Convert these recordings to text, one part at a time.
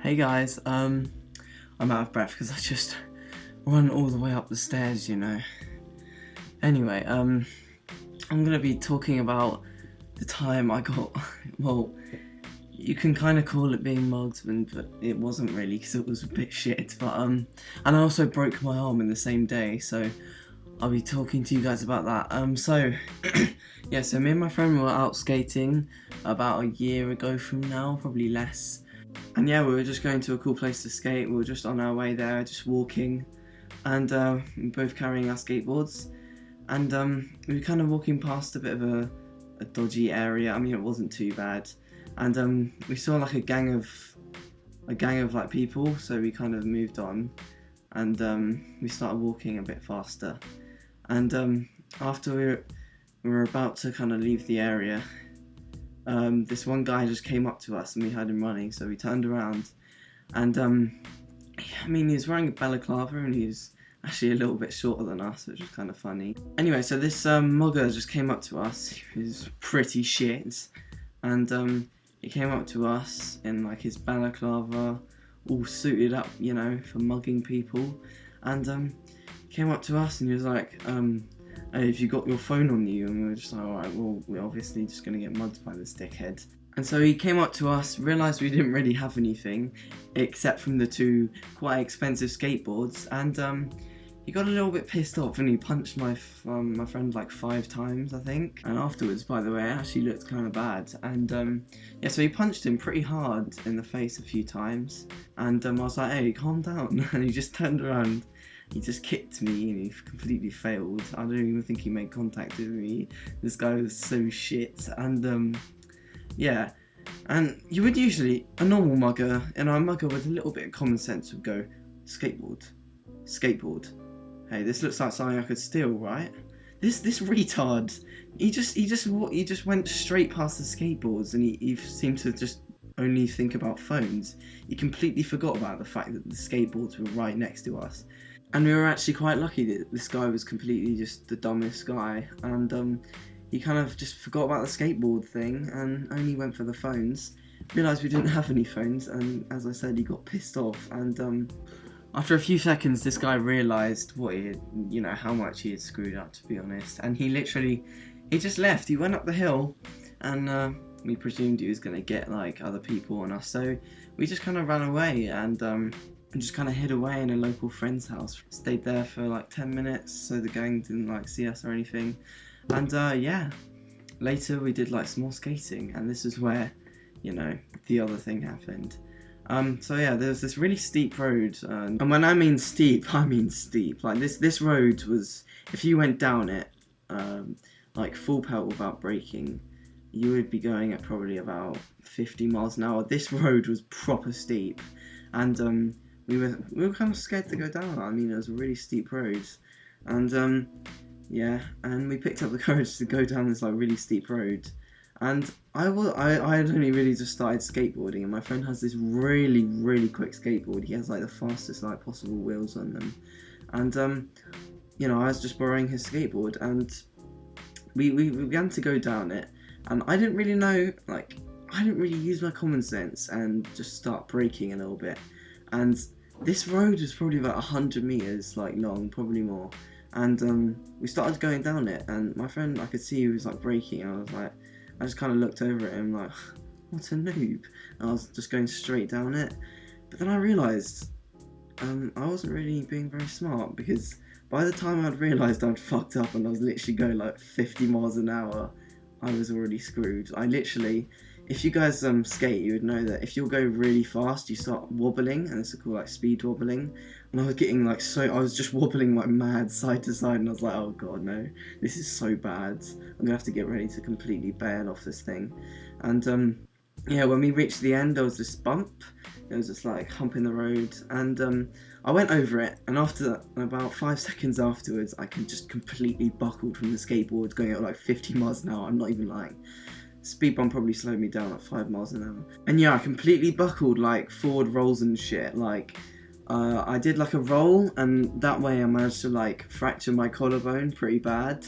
Hey guys, I'm out of breath because I just run all the way up the stairs, you know. Anyway, I'm gonna be talking about the time I got, well, you can kind of call it being mugged, but it wasn't really because it was a bit shit. But and I also broke my arm in the same day, so I'll be talking to you guys about that. So yeah, so me and my friend were out skating about a year ago from now, probably less. And yeah, we were just going to a cool place to skate. We were just on our way there, just walking, and we were both carrying our skateboards. And we were kind of walking past a bit of a dodgy area. I mean, it wasn't too bad. And we saw like a gang of like people, so we kind of moved on, and we started walking a bit faster. And after we were about to kind of leave the area, this one guy just came up to us and we heard him running, so we turned around, and I mean, he was wearing a balaclava and he was actually a little bit shorter than us, which was kind of funny. Anyway, so this mugger just came up to us. He was pretty shit, and he came up to us in like his balaclava, all suited up, you know, for mugging people. And he came up to us and he was like, hey, have you got your phone on you? And we were just like, alright, well, we're obviously just going to get mugged by this dickhead. And so he came up to us, realised we didn't really have anything, except from the two quite expensive skateboards, and he got a little bit pissed off and he punched my friend like 5 times, I think. And afterwards, by the way, it actually looked kind of bad. And yeah, so he punched him pretty hard in the face a few times. And I was like, hey, calm down. And he just turned around, he just kicked me and he completely failed. I don't even think he made contact with me. This guy was so shit. And yeah, and you would usually, a normal mugger, and a mugger with a little bit of common sense would go, skateboard. Hey, this looks like something I could steal, right? This retard, he just went straight past the skateboards, and he seemed to just only think about phones. He completely forgot about the fact that the skateboards were right next to us. And we were actually quite lucky that this guy was completely just the dumbest guy, and he kind of just forgot about the skateboard thing and only went for the phones. Realised we didn't have any phones, and as I said, he got pissed off, and after a few seconds, this guy realised what he had, you know, how much he had screwed up, to be honest. And he just left. He went up the hill, and we presumed he was going to get like other people on us. So we just kind of ran away and just kind of hid away in a local friend's house. Stayed there for like 10 minutes, so the gang didn't like see us or anything. And yeah, later we did like some more skating, and this is where, you know, the other thing happened. So yeah, there's this really steep road, and when I mean steep, I mean steep. Like this road was, if you went down it, like full pelt without braking, you would be going at probably about 50 miles an hour. This road was proper steep, and we were kind of scared to go down. I mean, it was a really steep road, and yeah, and we picked up the courage to go down this like really steep road. And I had only really just started skateboarding, and my friend has this really, really quick skateboard. He has like the fastest like possible wheels on them, and you know, I was just borrowing his skateboard, and we began to go down it, and I didn't really know, like, I didn't really use my common sense and just start braking a little bit. And this road was probably about 100 meters like long, probably more, and we started going down it, and my friend, I could see he was like braking, and I was like, I just kind of looked over at him like, what a noob, and I was just going straight down it. But then I realised I wasn't really being very smart, because by the time I'd realised I'd fucked up and I was literally going like 50 miles an hour, I was already screwed. I literally, if you guys skate, you would know that if you'll go really fast, you start wobbling, and it's called like speed wobbling. And I was getting like I was just wobbling like mad side to side, and I was like, oh god, no, this is so bad. I'm gonna have to get ready to completely bail off this thing. And yeah, when we reached the end, there was this bump. There was this like hump in the road, and I went over it, and after that, about 5 seconds afterwards, I just completely buckled from the skateboard, going at like 50 miles an hour. I'm not even lying. Speed bump probably slowed me down like 5 miles an hour. And yeah, I completely buckled like forward rolls and shit. Like I did like a roll, and that way I managed to like fracture my collarbone pretty bad.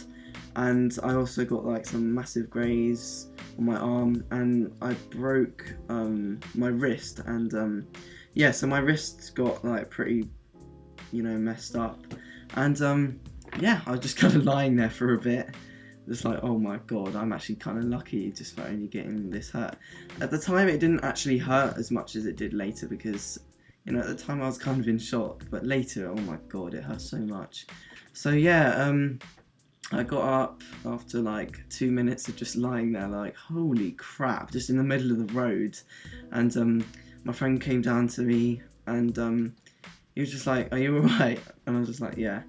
and I also got like some massive graze on my arm, and I broke my wrist, and yeah, so my wrist got like pretty, you know, messed up, and yeah, I was just kind of lying there for a bit, just like, oh my god, I'm actually kind of lucky just for only getting this hurt. At the time it didn't actually hurt as much as it did later, because, you know, at the time I was kind of in shock, but later, oh my god, it hurt so much. So yeah, I got up after like 2 minutes of just lying there like, holy crap, just in the middle of the road, and my friend came down to me, and he was just like, are you alright? And I was just like, yeah.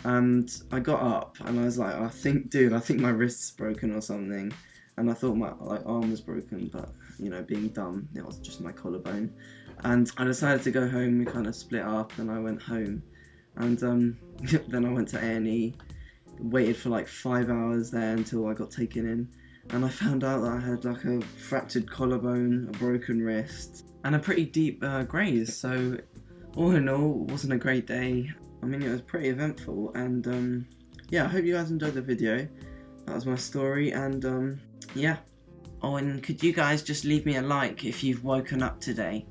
And I got up and I was like, I think my wrist's broken or something. And I thought my arm was broken, but, you know, being dumb, it was just my collarbone. And I decided to go home. We kind of split up and I went home. And then I went to A&E, waited for like 5 hours there until I got taken in. And I found out that I had like a fractured collarbone, a broken wrist, and a pretty deep graze. So all in all, it wasn't a great day. I mean, it was pretty eventful, and yeah, I hope you guys enjoyed the video. That was my story, and yeah. Oh, and could you guys just leave me a like if you've woken up today?